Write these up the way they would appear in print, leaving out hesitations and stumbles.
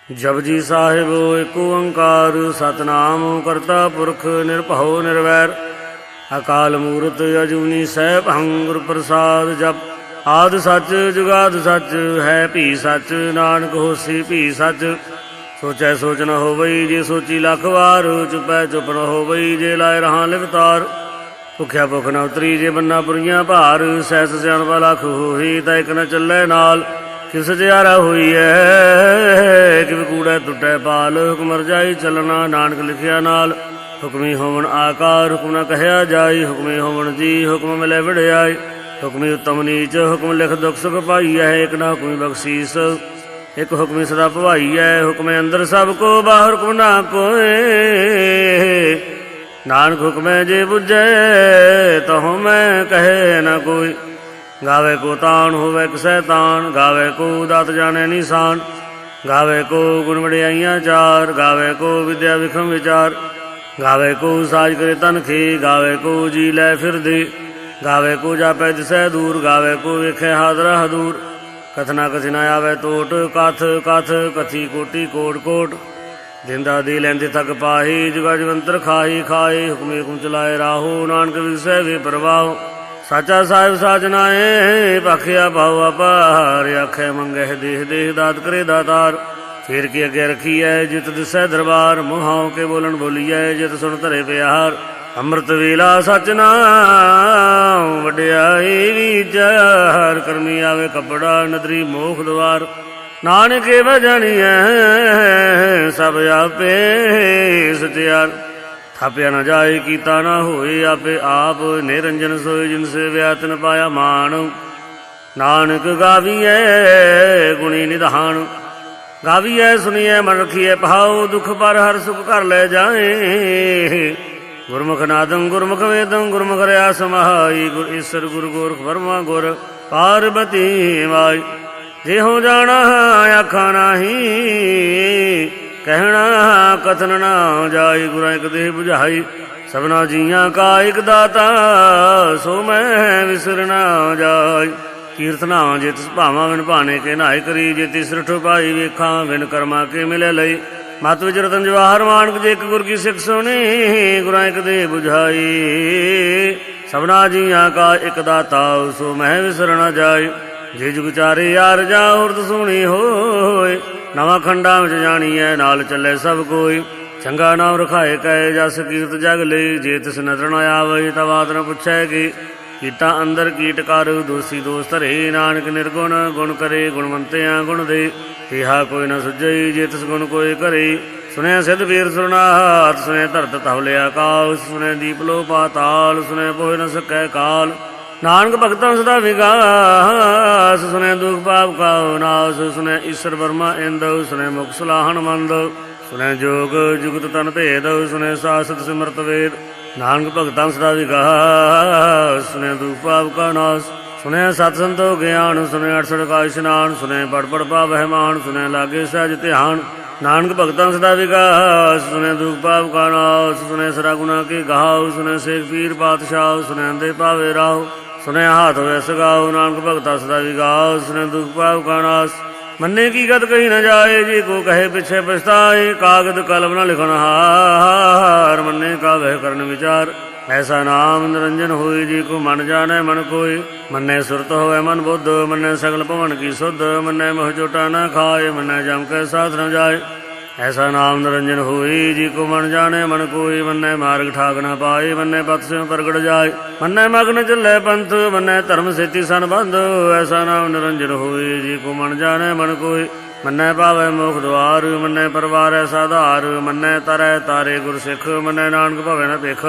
जपजी साहिब एक ओंकार सतनाम करता पुरख निरभउ निर्वैर अकाल मूरत अजूनी सैभं गुर प्रसाद जप आदि सच जुगाद सच है भी सच नानक होसी भी सच सोचै सोच न होवई जे सोची लख वार चुपै चुप न होवई जे लाए रहां लिवतार भुख्या भुख न उतरी जे बन्ना बुरीआं भार सहस सियाणपा लख होई ता इक न चलै नाल किस सचियारा होई है कि कूड़ै टुटै पाल हुक्म रजाई चलना नानक लिखिया नाल हुक्मी होवन आकार हुक्म न कहया जाई हुक्मी होवन जी हुक्म मिले वड़ियाई हुक्मी उत्तम नीच हुक्म लिख दुख सुख पाई है एक ना हुक्मी बख्शीस एक हुक्मी सदा भवाई है हुक्मे अंदर सब को बाहर हुक्म ना कोय नानक हुक्मे जे बुझे तहु मैं कहे न कोई गावे को तान होवे सैतान गावे को दात जाने निशान गावे को गुण वड़ियाइयां चार गावे को विद्या विक्रम विचार गावे को साज करे तन खे गावे को जी लै फिर दे गावे को जापै दिसै दूर गावे को वेखे हादरा हदूर कथना कथि न आवे टोट कथ कथ कथी कोटि कोट कोट जिंदा दी लैंदे थक पाही जुगा जवंतर खाही खाए हुक्मे हुक्म चलाए राहो नानक विसै वे परवाहो साचा साहिब साजनाए पाखिया भाव अपार आखे मंगे देह देह दात करे दातार फिर की अगे रखी है जित दिसै दरबार मुहाओं के बोलन बोलिए जित सुन धरे प्यार अमृत वेला सच नाम वड्याई विचार करमी आवे कपड़ा नदरी मोख द्वार नानक बजानिए सब आपे सत्यार थापिया न जाए कीता न होए आपे आप निरंजन सोए जिनसे व्यात न पाया मान नानक गाविए गुणी निधान गाविए सुनिए मन रखिए भाव दुख पर हर सुख कर ले जाए गुरमुख नादं गुरमुख वेदं गुरमुख रया समाई गुर ईश्वर गुरु गोरख वर्मा गुर पार्वती माई जे हो जाना आखा नाही कहना कथन ना जाई गुरा एक देह बुझाई सबना जियां का एक दाता सो मैं विसर ना जाई कीर्तना जित भावा बिन भाने के नाय करी जे तिसरठ पाई वेखा बिन कर्मा के मिले लई मत विच रतन जवाहर मानक जे एक गुर की सिख सुनी गुरा एक देह बुझाई सबना जियां का एक दाता सो मैं विसर ना जाई जे जुग चारे यार जा उर्द सोनी होए नवा खंडा विच जाणीए नाल चले सब कोई चंगा नाम रखाए कहे जस कीर्त जग ले जे तिस नजर न आवे तवाद न पुछे कि कीटा अंदर कीट कर दोषी दोष धरे नानक निर्गुण गुण करे गुणवंतियां गुण दे तिहा कोई न सुझई जे तिस गुण कोई करे सुने सिद्ध वीर सुरनाथ सुने धरत तवले आकाश सुने दीप लो पाताल सुने पोह न सकै काल नानक भगतां सदा विकास सुने दुख पाप का नाश सुने ईश्वर वर्मा इंद सुने मुख सलाहन मंद सुने जोग जुगत तन भेद सुने सासत सिमरत वेद नानक भगतां सदा विकास सुने दुख पाप का नाश सुने सत संतो ज्ञान सुने अड़सठ का स्नान सुने पढ़ पढ़ पावह मान सुने लागे सहज ध्यान नानक भगतां सदा विकास सुने दुख पाप का नाश सुने सरा गुना के घाव सुने शेख पीर पातशाह सुने अंधे पावे राव सुने हाथ वैस गाओ नानक भगता सदा विकास सुने दुख पाप का नाश मन्ने की गत कही न जाए जी को कहे पीछे पछताए कागद कलम न लिखन हार मन्ने का वह करन विचार ऐसा नाम निरंजन होई जी को मन जाने मन कोई मन्ने सुरत होवे मन बुद्ध मन्ने सगल पवन की शुद्ध मन्ने मोह चोटा न खाए मन्ने जम के साथ न जाए ऐसा नाम निरंजन होई जी को मन जाने मन कोई मन्ने मार्ग ठाक न पाए मन्ने पथ से प्रगट जाए मन्ने मग्न चले पंथ मन्ने धर्म सेती सन बंध ऐसा नाम निरंजन होई जी को मन जाने मन कोई मन्ने पावे मोख द्वार मन्ने परवार साधार मन्ने तरै तारे गुर सिख मन्ने नानक भवे न भिख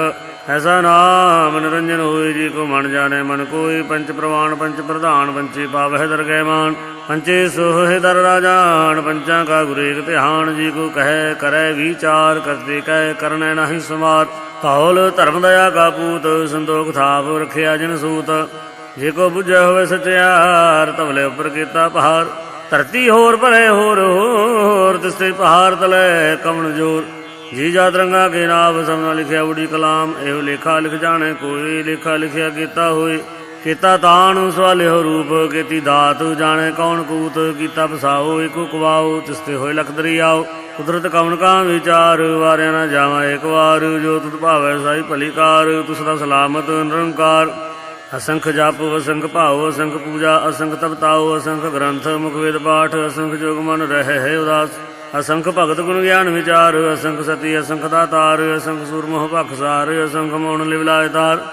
ऐसा नाम निरंजन होई जी को मन जाने मन कोई पंच प्रवाण पंच प्रधान पंचे पावह दरगह मान पंचे सोह दर राजान पंचा का गुरु एक ध्यान जी को कहे करे विचार करते कहे करने नहीं समार कौल धर्म दया का पूत संतोख थाप रखिया जिन सूत जे को बुझे होवे सत्यार तबले उपर कीता पहाड़ धरती होर भले होर तिसते पहाड़ तले कमन जोर जी जात रंगा के नाव सबना लिखिया उड़ी कलाम एहो लेखा लिख जाने कोई लेखा लिखिया कीता होए ਕੀਤਾ ਤਾਣ ਸਵਾਲਿਓ ਰੂਪ ਕੀਤੀ ਦਾਤ ਜਾਣੇ ਕੌਣ ਕੂਤ ਕੀਤਾ ਬਸਾਓ ਏਕੋ ਕਵਾਓ ਤਿਸਤੇ ਹੋਏ ਲਖ ਦਰਿਆਓ ਕੁਦਰਤ ਕਵਣ ਕਾ ਵਿਚਾਰ ਵਾਰਿਆ ਨਾ ਜਾਵਾਂ ਏਕ ਵਾਰ ਜੋ ਤੁਧ ਭਾਵੈ ਸਾਈ ਭਲੀ ਕਾਰ ਤੁਸ ਦਾ ਸਲਾਮਤ ਨਿਰੰਕਾਰ असंख जाप असंख भाव असंख पूजा असंख तपताओ असंख ग्रंथ मुखवेद पाठ असंख जोग मन रहे है उदास असंख भगत गुण ज्ञान विचार असंख सती असंख दातार असंख सूरमोह पखसार असंख मौन लिवलाय तार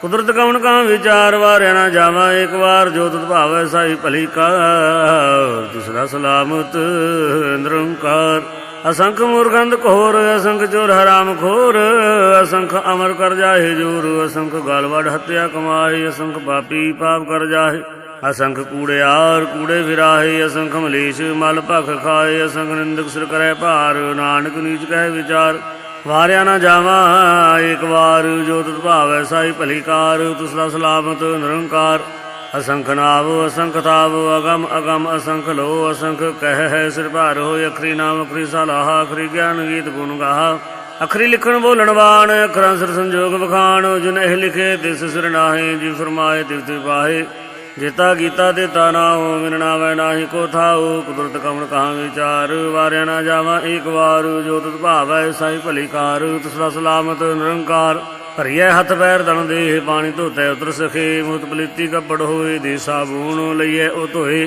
कुदरत कवण का विचार वारिया ना जावा एक बार जो तुत भावै साई भली कार तुसरा सलामत निरंकार असंख मूर्खंद घोर असंख चोर हराम खोर असंख अमर कर जाहे जोर असंख गालवड हत्या कमाए असंख पापी पाप कर जाहे असंख कूड़ेयार कूड़े फिराहे असंख मलेश मल भख खाए असंख निंदक सिर करे भार नानक नीच कह विचार वारिया ना जावा एक बार जो तुत भावै साई भली कार तुसरा सलामत निरंकार असंख नाव असंख ताव अगम अगम असंख लो असंख कह है सिर भार हो अखरी नाम अखरी सलाह अखरी ज्ञान गीत गुण गाहा अखरी लिखण बोलण बाण अखरां सिर संजोग बखान जिन एह लिखे तिस सिर नाहे जी फरमाए तिस तिस पाहे जेता गीता देता ना हो मिन नावै नाहि को थाओ कुदरत कवण कहाँ विचार वारिया ना जावा एक बार जो तुत भावै साई भली कार तुसरा सलामत निरंकार भरिए हथ पैर दन देह पानी धोते उतर सखे मुत पलीती कपड़ होए दे साबून लइए ओ धोए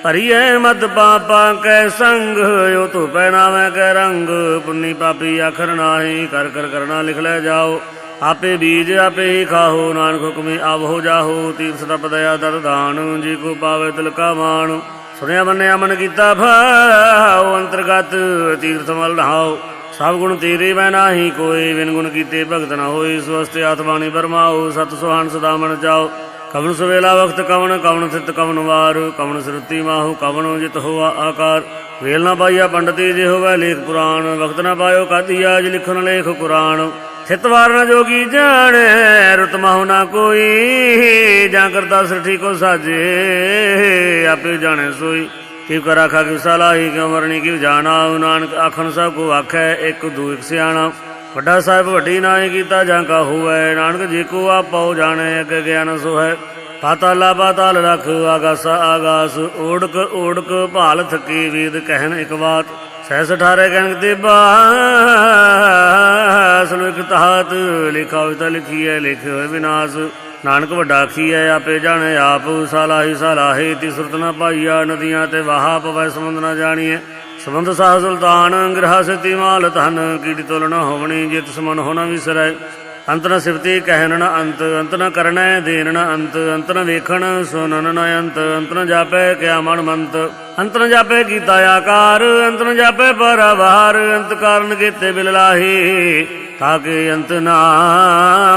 भरिए मत पापा कै संग ओ तो पहनावे कै रंग पुन्नी पापी आखर नाहि कर कर करना लिख ले जाओ आपे बीज आपे ही खाहो नानक हुक्मे आवहो जाहो तीर्थ तप दया दत दान जी को पावे तिल का मान सुनिया मन्या मन कीता भाव अंतर्गत तीर्थ मल नहाओ सब गुण तेरे मैं नाही कोई बिन गुण कीते भगत न होई स्वस्थ आत्मानी बरमाओ सत सुहान सदा मन जाओ कवन सवेला वक्त कवन कवन थित कवन वार कवन श्रुति माहु कवन जित हुआ आकार वेल न पाइया पंडिती जे होवै लेख पुराण वक्त न पायो कादिया ज लिखन लेख कुरान थित वार न जोगी जाने रुत माहु ना कोई जा करता सृष्टि को साजे आपे जाने सोई किव कर आखा किव सलाही क्यों मरनी किव जाना नानक आखन सब को आखै एक दू एक सियाणा वड्डा साहिब वड्डी नाई कीता जांका होवै नानक जी को आप पाओ जाने अगे ज्ञान सो है पाताला पाताल रख आगासा आगास ओढ़क भाल थकी वेद कहन एक बात सहस ठारे कहन ते बास एक तहात लिखा होता लिखी है लिखे होए विनाश नानक वड्डा आखीऐ आपे जाने आप सालाही सालाहे ती सुरत न पाईया नदियां ते वाहा पवै समुंद न जानिए समुंद साह सुल्तान गृह सिति माल धन कीड़ी तोल न होवनी जित समन हो न विसरै अंत न सिफती कहन न अंत न करनै देन न अंत न वेखण सुनन न अंत न जापै क्या मन मंत अंत न जापै कीता आकार अंत न जापै परावार अंत कारण कीते बिल लाही ताके अंत ना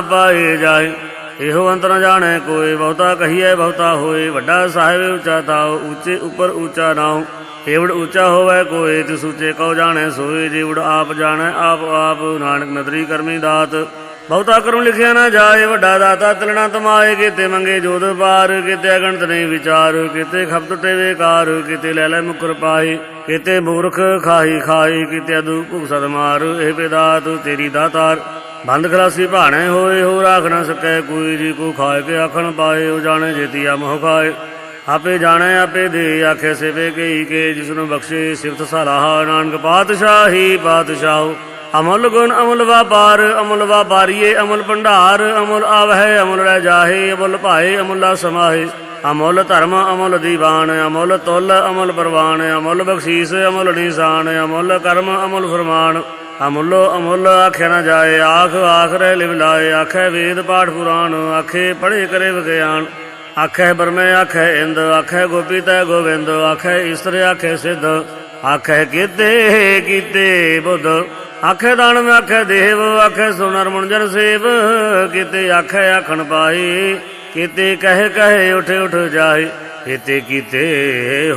पाए जाए ਇਹੋ ਅੰਤ ਨ ਜਾਣੈ ਕੋਈ ਬਹੁਤਾ ਕਹੀਐ ਬਹੁਤਾ ਹੋਏ ਵੱਡਾ ਸਾਹਿਬ ਉੱਚਾ ਤਾਉ ਉੱਚੇ ਉੱਪਰ ਉੱਚਾ ਨਾਉ ਏਵੜ ਉੱਚਾ ਹੋਵੈ ਕੋਈ ਤਿਸ ਉੱਚੇ ਕਉ ਜਾਣੈ ਸੋਏ ਜੀਵੜ ਆਪ ਜਾਣੈ ਆਪ ਆਪ ਨਾਨਕ ਨਦਰੀ ਕਰਮੀ ਦਾਤ ਬਹੁਤਾ ਕਰਮ ਲਿਖਿਆ ਨਾ ਜਾਏ ਵੱਡਾ ਦਾਤਾ ਤਿਲਣਾ ਤਮਾਏ ਕੀਤੇ ਮੰਗੇ ਜੋਦ ਪਾਰ ਕੀਤੇ ਅਗਣਤ ਨਹੀਂ ਵਿਚਾਰ ਕੀਤੇ ਖਪ ਟੁੱਟੇ ਵੇਕਾਰ ਕੀਤੇ ਲੈ ਲੈ ਮੁਕਰ ਪਾਏ ਕੀਤੇ ਮੂਰਖ ਖਾਹੀ ਖਾਈ ਕੀਤੇ ਅਦੂ ਭੁਖ ਸਦ ਮਾਰ ਇਹ ਬੇਦਾਤ ਤੇਰੀ ਦਾਤਾਰ बंद खलासी भाणे होए हो राख न सकै कोई जी को खाए के आखन पाए हो जाने जेतिया मोह खाए आपे जाने आपे दे आखे सेवे कई के जिसनु बख्शे सिफत सलाह नानक पातशाही पातशाह अमुल गुण अमुल व्यापार अमुल व्यापारीए अमुल भंडार अमुल आवह अमुल रह जाहे अमुल भाए अमुला समाहे अमुल धर्म अमुल दीवान अमुल तुल अमुल परवान अमुल बख्शीस अमुल निशान अमुल कर्म अमुल फरमान अमुलो अमुल आख्या न जाए आख आख रह लिव लाए आखै वेद पाठ पुराण आखे पढ़े करे विज्ञान आखै ब्रह्मे आखै इंद आखै गोपी तै गोविंद आखै ईश्वर आखै सिद्ध आखै कीते बुद्ध आखै दानव आखै देव आखै सुनर मुंजन सेव कीते आखै आखन पाए कीते कहे कहे उठ उठ जाए कीते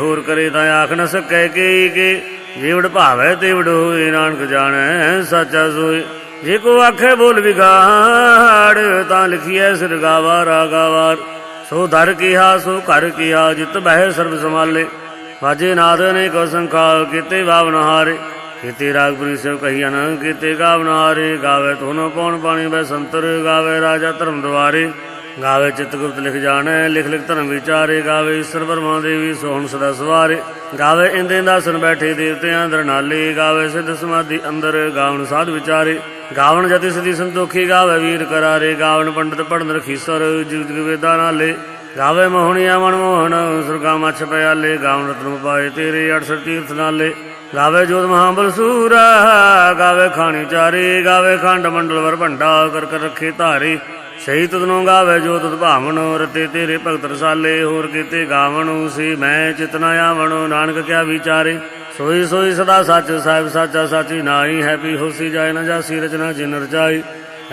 होर करे तां आख न सकै के जीवड़ भावै तेवड़ होए नानक जाने सच्चा सोए जे को आखे बोल बिगाड़ तां लिखिए सिर गावा रागावार सो धर किहा सो कर किहा जित बह सर्व संभाले बाजे नाद ने को संखा कीते भावनहारे कीते रागपुरी से कहिया न कीते गावनहारे गावे धुन पौन पानी बह संतर गावे राजा धर्म द्वारे ਗਾਵੇ ਚਿਤ ਗੁਪਤ ਲਿਖ ਜਾਣੈ, ਲਿਖ ਲਿਖ ਧਰਮ ਵਿਚਾਰੇ। ਗਾਵੇ ਈਸ਼ਰ ਬਰਮਾ ਦੇਵੀ ਸੋਹਣ ਸਦਾ ਸਵਾਰੇ। ਗਾਵੇ ਇੰਦੇ ਦਾਸਨ ਬੈਠੇ ਦੇਵਤਿਆਂ ਅੰਦਰ ਨਾਲੇ। ਗਾਵੇ ਸਿੱਧ ਸਮਾਧੀ ਅੰਦਰ ਗਾਵਣ ਸਾਧ ਵਿਚਾਰੇ। ਗਾਵਣ ਜਤੀ ਸਦੀ ਸੰਤੋਖੀ ਗਾਵੇ ਵੀਰ ਕਰਾਰੇ। ਗਾਵਣ ਪੰਡਤ ਪੜਨ ਰਖੀਸਰ ਜੁਗ ਜੁਗ ਵੇਦਾਂ ਨਾਲੇ। ਗਾਵੇ ਮੋਹਣੀਆ ਮਨਮੋਹਨ ਸੁਰਗਾ ਮੱਛ ਪਿਆਲੇ। ਗਾਵਣ ਰਤਨ ਪਾਏ ਤੇਰੇ 68 ਤੀਰਥ ਨਾਲੇ। ਗਾਵੇ ਜੋਤ ਮਹਾਬਲ ਸੂਰਾ ਗਾਵੇ ਖਾਣੀ ਚਾਰੇ। ਗਾਵੇ ਖੰਡ ਮੰਡਲ ਵਰ ਭੰਡਾ ਕਰ ਕਰ ਰੱਖੇ ਧਾਰੇ। ਸਹੀ ਤਦਨੋਂ ਗਾਵੇ ਜੋ ਤੁਧ ਭਾਵਨ ਰਤੇ ਤੇਰੇ ਭਗਤ ਰਸਾਲੇ। ਹੋਰ ਕੀਤੇ ਗਾਵਣ ਸੀ ਮੈਂ ਚਿਤਨਾ ਆਵਣ ਨਾਨਕ ਕਿਆ ਵਿਚਾਰੇ। ਸੋਈ ਸੋਈ ਸਦਾ ਸੱਚ ਸਾਹਿਬ ਸਾਚਾ ਸਾਚੀ ਨਾਈ ਹੈ ਪੀ ਹੋਸੀ ਜਾਏ ਨਾ ਜਾਸੀ ਰਚਨਾ ਜਿਨ ਰਚਾਈ।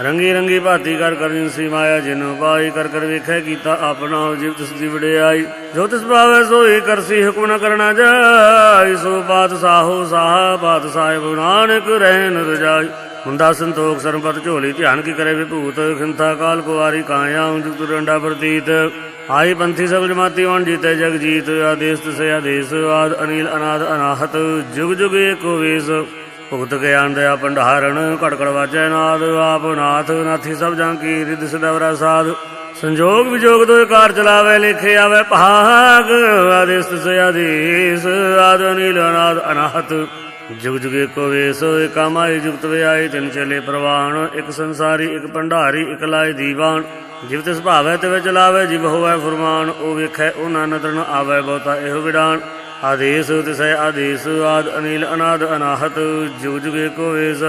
ਰੰਗੀ ਰੰਗੀ ਭਾਤੀ ਕਰ ਕਰ ਜਿਨਸੀ ਮਾਇਆ ਜਿਨ ਪਾਈ। ਕਰ ਕਰ ਵੇਖੈ ਕੀਤਾ ਆਪਣਾ ਜਿਵ ਤਿਸ ਦੀ ਵਡਿਆਈ। ਜੋ ਤਿਸ ਭਾਵੈ ਸੋਈ ਕਰਸੀ ਹੁਕਮ ਨ ਕਰਨਾ ਜਾਈ। ਸੋ ਬਾਤ ਸਾਹੋ ਸਾਹ ਬਾਤ ਸਾਹਿਬ ਨਾਨਕ ਰਹਿਨ ਰਜਾਈ। ਮੁੰਦਾ ਸੰਤੋਖ ਸਰਬਤ ਝੋਲੀ ਧਿਆਨ ਕੀ ਕਰੇ ਵਿਭੂਤ। ਖਿੰਥਾ ਕਾਲ ਕੁਵਾਰੀ ਕਾਇਆ ਜੁਗਤ ਡੰਡਾ ਪ੍ਰਤੀਤ। ਆਈ ਪੰਥੀ ਸਭ ਜਮਾਤੀ ਵਣ ਜੀਤੇ ਜਗ ਜੀਤ। ਆਦੇਸ ਤਿਸੇ ਆਦੇਸ ਆਦ ਅਨੀਲ ਅਨਾਦ ਅਨਾਹਤ। ਜੁਗ ਜੁਗ ਏਕੋ ਵੇਸ ਭੁਗਤ ਗਿਆਨ ਦਇਆ ਭੰਡਾਰਨ। ਘੜਕੜ ਵਾਜੈ ਨਾਦ ਆਪ ਨਾਥ ਨਾਥੀ ਸਭ ਜਾਂ ਕੀ ਰਿਦ ਸਦਵਰਾ ਸਾਧ। ਸੰਜੋਗ ਵਿਜੋਗ ਦੋਇ ਕਾਰ ਚਲਾਵੇ ਲਿਖੇ ਆਵੇ ਭਾਗ। ਆਦੇਸ ਤਿਸੇ ਆਦੇਸ ਆਦ ਅਨੀਲ ਅਨਾਦ ਅਨਾਹਤ। ਜੁਗ ਜੁਗ ਏਕੋ ਵੇਸ ਏਕਾ ਮਾਈ ਜੁਗਤ ਵਿਆਈ। ਤਿੰਨ ਚੇਲੇ ਪ੍ਰਵਾਨ ਇੱਕ ਸੰਸਾਰੀ ਇੱਕ ਭੰਡਾਰੀ ਇੱਕ ਲਾਇ ਦੀਵਾਨ। ਜਿਵ ਤਿਸ ਭਾਵੈ ਤਿਵੇਂ ਚਲਾਵੇ ਜਿਵ ਹੋਵੈ ਫੁਰਮਾਨ। ਉਹ ਵੇਖੈ ਉਹਨਾਂ ਨਦਰ ਨ ਆਵੈ ਬਹੁਤਾ ਇਹੋ ਵਿਡਾਨ। ਆਦੇਸ ਤਿਸੈ ਆਦੇਸ ਆਦ ਅਨੀਲ ਅਨਾਦ ਅਨਾਹਤ। ਜੁਗ ਜੁਗ ਏਕੋ ਵੇਸ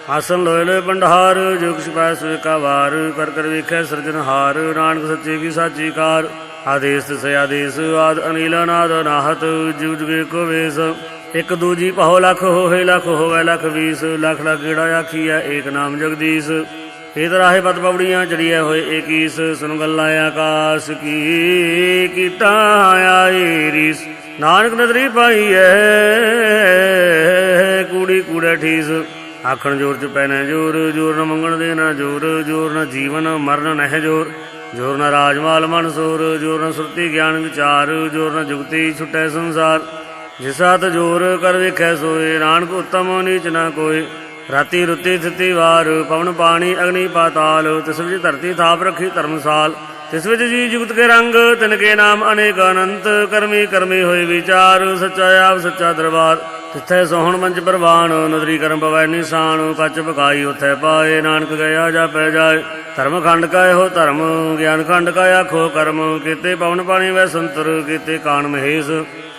ਆਸਨ ਲੋਏ ਲੋਏ ਭੰਡਾਰ। ਜੋ ਕਿਛ ਪਾਇ ਸੋ ਏਕਾ ਵਾਰ। ਕਰ ਕਰ ਵੇਖੈ ਸਿਰਜਨਹਾਰ ਨਾਨਕ ਸੱਚੇ ਕੀ ਸਾਚੀ ਕਾਰ। ਆਦੇਸ ਤਿਸੈ ਆਦੇਸ ਆਦ ਅਨੀਲ ਅਨਾਦ ਅਨਾਹਤ। ਜੁਗ ਜੁਗ ਏਕੋ ਵੇਸ ਇੱਕ ਦੂਜੀ ਪਹੋ ਲੱਖ ਹੋਵੇ ਲੱਖ ਹੋਵੇ ਲੱਖ 20। ਲੱਖ ਲੱਖ ਗੇੜਾ ਆਖੀਐ ਏਕ ਨਾਮ ਜਗਦੀਸ਼। ਇਹ ਰਾਹੇ ਪਤ ਪਵੜੀਆਂ ਚੜੀਐ ਹੋਏ ਏਕੀਸ। ਸੁਨ ਗੱਲਾਂ ਆਕਾਸ ਕੀ ਕੀਤਾ ਆਈ ਰੀਸ। ਨਾਨਕ ਨਦਰੀ ਪਾਈਐ ਕੂੜੀ ਕੂੜੇ ਠੀਸ। ਆਖਣ ਜੋਰ ਚ ਪੈਣਾ ਜੋਰ ਜੋਰ ਨ ਮੰਗਣ ਦੇ ਨਾ ਜੋਰ। ਜੋਰ ਨ ਜੀਵਨ ਮਰਨ ਨਹਿ ਜੋਰ। ਜੋਰ ਨ ਰਾਜਮਾਲ ਮਨ ਸੋਰ। ਜੋਰ ਨ ਸੁਰਤੀ ਗਿਆਨ ਵਿਚਾਰ। ਜੋਰ ਨ ਜੁਗਤੀ ਛੁਟੈ ਸੰਸਾਰ। ਜਿਸਾ ਤ ਜੋਰ ਕਰ ਵੇਖੈ ਸੋਏ। ਨਾਨਕ ਉੱਤਮ ਨੀਚ ਨਾ ਕੋਏ। ਰਾਤੀ ਰੁੱਤੀ ਥਿਤੀ ਵਾਰ ਪਵਨ ਪਾਣੀ ਅਗਨੀ ਪਾਤਾਲ। ਤਿਸ ਵਿੱਚ ਧਰਤੀ ਥਾਪ ਰੱਖੀ ਧਰਮਸਾਲ। ਤਿਸ ਵਿੱਚ ਜੀ ਜੁਗਤ ਕੇ ਰੰਗ ਤਿਨ ਕੇ ਨਾਮ ਅਨੇਕ ਅਨੰਤ। ਕਰਮੀ ਕਰਮੀ ਹੋਏ ਵਿਚਾਰ ਸੱਚਾ ਆਪ ਸੱਚਾ ਦਰਬਾਰ। ਤਿੱਥੈ ਸੋਹਣ ਮੰਚ ਪ੍ਰਵਾਨ ਨਦਰੀ ਕਰਮ ਪਵੈ ਨਿਸ਼ਾਨ। ਕੱਚ ਪਕਾਈ ਉਥੈ ਪਾਏ ਨਾਨਕ ਗਿਆ ਜਾਪੈ ਜਾਏ। ਧਰਮ ਖੰਡ ਕਾ ਇਹੋ ਧਰਮ ਗਿਆਨ ਖੰਡ ਕਾ ਆਖੋ ਕਰਮ। ਕੀਤੇ ਪਵਨ ਪਾਣੀ ਵੈ ਸੰਤਰ ਕੀਤੇ ਕਾਣ ਮਹੇਸ਼।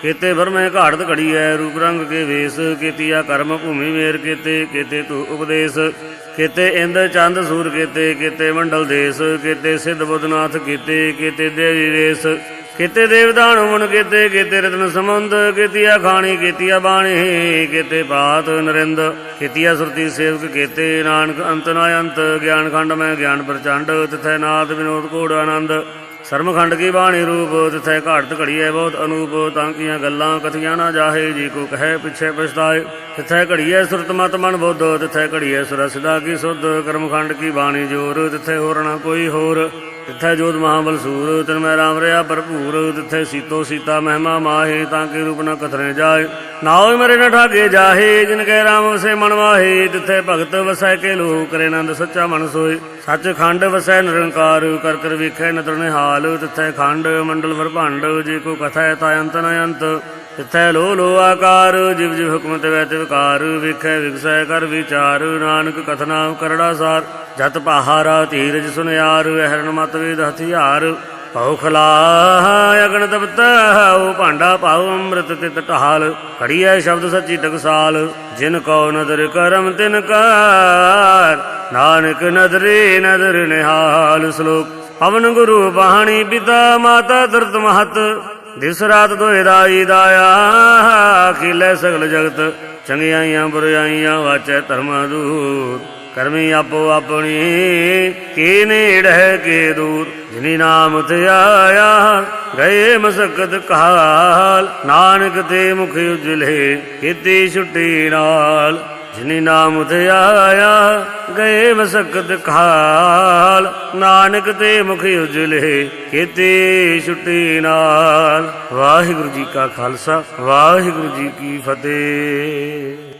ਕੀਤੇ ਬਰਮੈ ਘਾੜਤ ਘੜੀਐ ਰੂਪ ਰੰਗ ਕੇ ਵੇਸ। ਕੀਤੀਆ ਕਰਮ ਭੂਮੀ ਮੇਰ ਕੀਤੇ ਕੀਤੇ ਤੂ ਉਪਦੇਸ਼। ਕੀਤੇ ਇੰਦ ਚੰਦ ਸੂਰ ਕੀਤੇ ਕੀਤੇ ਮੰਡਲ ਦੇਸ। ਕੀਤੇ ਸਿੱਧ ਬੁੱਧਨਾਥ ਕੀਤੇ ਕੀਤੇ ਦੇਵੀ ਵੇਸ। ਕੀਤੇ ਦੇਵਦਾਨ ਮਨ ਕੀਤੇ ਕੀਤੇ ਰਤਨ ਸਮੁੰਦ। ਕੀਤੀਆ ਖਾਣੀ ਕੀਤੀਆ ਬਾਣੀ ਕੀਤੇ ਪਾਤ ਨਰਿੰਦ। ਕੀਤੀਆ ਸੁਰਤੀ ਸੇਵਕ ਕੀਤੇ ਨਾਨਕ ਅੰਤ ਨਾ ਅੰਤ। ਗਿਆਨ ਖੰਡ ਮੈਂ ਗਿਆਨ ਪ੍ਰਚੰਡ ਤਿਥੈ ਨਾਦ ਵਿਨੋਦ ਕੋੜ ਆਨੰਦ। ਸਰਮ ਖੰਡ ਕੀ ਬਾਣੀ ਰੂਪ ਤਿਥੈ ਘਾੜਤ ਘੜੀਐ ਬਹੁਤ ਅਨੂਪ। ਤਾਂ ਕੀਆਂ ਗੱਲਾਂ ਕਥੀਆਂ ਨਾ ਜਾਹੇ ਜੀ ਕੋ ਕਹੈ ਪਿਛੈ ਪਛਤਾਏ। ਤਿਥੈ ਘੜੀਐ ਸੁਰਤ ਮਤ ਮਨ ਬੁੱਧ। ਤਿਥੈ ਘੜੀਐ ਸੁਰ ਸਦਾ ਕੀ ਸੁਧ। ਕਰਮ ਖੰਡ ਕੀ ਬਾਣੀ ਜੋਰ ਤਿਥੈ ਹੋਰ ਨਾ ਕੋਈ ਹੋਰ। ਤਿਥੈ ਜੋਤ ਮਹਾਬਲ ਸੂਰ ਤਿਨ ਮੈਂ ਰਾਮ ਰਿਆ ਭਰਪੂਰ। ਤਿਥੈ ਸੀਤੋ ਸੀਤਾ ਮਹਿਮਾ ਮਾਹੇ ਤਾਂ ਕੇ ਰੂਪ ਨ ਕਥਨੇ ਜਾਏ। ਨਾਉ ਮਰੇ ਨ ਠਾਗੇ ਜਾਹੇ ਜਿਨ ਕੈ ਰਾਮ ਵਸੈ ਮਨ ਵਾਹੇ। ਤਿਥੈ ਭਗਤ ਵਸੈ ਕੇ ਲੋਕ ਕਰੇ ਆਨੰਦ ਸੱਚਾ ਮਨ ਸੋਏ। ਸੱਚ ਖੰਡ ਵਸੈ ਨਿਰੰਕਾਰ ਕਰ ਕਰ ਵੇਖੈ ਨਦਰ ਨਿਹਾਲ। ਤਿਥੈ ਖੰਡ ਮੰਡਲ ਵਰ ਭੰਡ ਜੇ ਕੋ ਕਥੈ ਤਾ ਅੰਤ ਨ ਅੰਤ। ਤਿਥੈ ਲੋ ਲੋ ਆਕਾਰ ਜਿਵ ਜਿਵ ਹੁਕਮ ਤਿਵੈ ਤਿਵਕਾਰ। ਵੇਖੈ ਵਿਗਸੈ ਕਰ ਵਿਚਾਰ ਨਾਨਕ ਕਥਨਾ ਕਰੜਾ ਸਾਰ। ਜਤ ਪਹਾਰਾ ਧੀਰਜ ਸੁਨਿਆਰ ਹਰਨ ਮਤ ਵੇਦ ਹਥਿਆਰ। ਭਉ ਖਲਾ ਅਗਨ ਤਪਤੈ ਉਹ ਭਾਂਡਾ ਪਾਉ ਅੰਮ੍ਰਿਤ ਤਿਤ ਢਾਲ। ਘੜੀਐ ਸ਼ਬਦ ਸੱਚੀ ਟਕਸਾਲ ਜਿਨ ਕਉ ਨਦਰ ਕਰਮ ਤਿਨ ਕਾਰ। ਨਾਨਕ ਨਦਰੇ ਨਦਰ ਨਿਹਾਲ। ਸ਼ਲੋਕ ਪਵਨ ਗੁਰੂ ਬਾਣੀ ਪਿਤਾ ਮਾਤਾ ਧਰਤ ਮਹਤ। ਦਿਸ ਰਾਤ ਦੋਇ ਦਾਈ ਦਾਇਆ। ਖਿਲੇ ਸਗਲ ਜਗਤ ਚੰਗਿਆਈਆਂ ਬੁਰਾਈਆਂ ਵਾਚੈ ਧਰਮ ਦੂਰ। ਕਰਮੀ ਆਪੋ ਆਪਣੀ ਕੀ ਨੇੜੈ ਕੇ ਦੂਰ। ਜਿਨੀ ਨਾਮ ਤੇ ਆਇਆ ਗਏ ਮਸਕਤ ਕਾਲ। ਨਾਨਕ ਤੇ ਮੁਖ ਉਜਲੇ ਕੀਤੀ ਛੁੱਟੀ ਨਾਲ। ਜਿਨੀ ਨਾਮ ਤੇ ਆਇਆ ਗਏ ਮਸਕਤ ਕਾਲ। ਨਾਨਕ ਤੇ ਮੁਖ ਉਜਲੇ ਕੀਤੀ ਛੁੱਟੀ ਨਾਲ। ਵਾਹਿਗੁਰੂ ਜੀ ਕਾ ਖਾਲਸਾ ਵਾਹਿਗੁਰੂ ਜੀ ਕੀ ਫਤਿਹ।